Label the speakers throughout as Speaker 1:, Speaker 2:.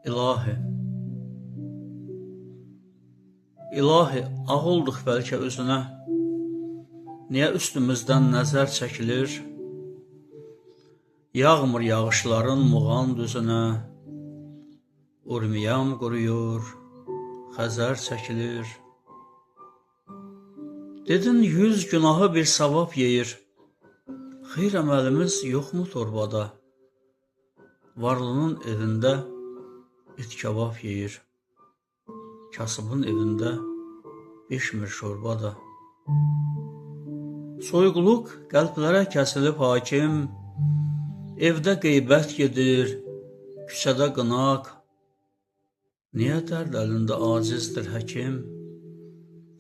Speaker 1: İlahi, İlahi, ağ olduq bəlkə özünə, niyə üstümüzdən nəzər çəkilir? Yağmır yağışların muğan düzünə, urmiyam quruyur, xəzər çəkilir. Dedin 100 günahı bir savab yeyir, xeyr əməlimiz yoxmu torbada? Varlının evində et kebab yeyir, kasıbın evində bişmir şorbada. Soyğuluq qəlblərə kəsilib hakim, evdə qeybət gedir, küçədə qınaq. Niyə dərd əlində acizdir həkim,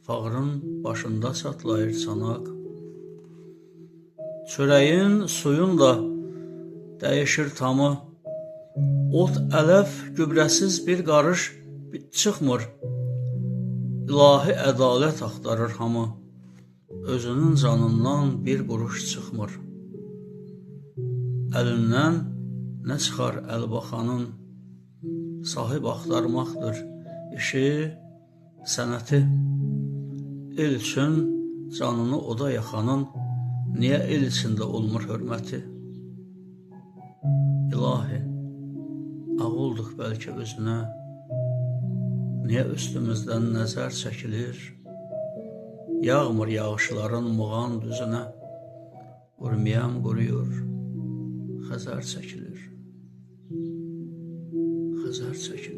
Speaker 1: fağrın başında çatlayır çanaq. Çörəyin, suyun da dəyişir tamı, ot, ələf, gübrəsiz bir qarış çıxmır. İlahi ədalət axtarır hamı, özünün canından bir quruş çıxmır. Əlindən nə çıxar əlbaxanın, sahib axtarmaqdır işi, sənəti. El üçün canını oda yaxanın, niyə el içində olmur hörməti? İlahi, ağ olduq bəlkə özünə, niyə üstümüzdən nəzər çəkilir? Yağmır yağışların muğan düzünə, urmiyam quruyur, xəzər çəkilir. Xəzər çəkilir.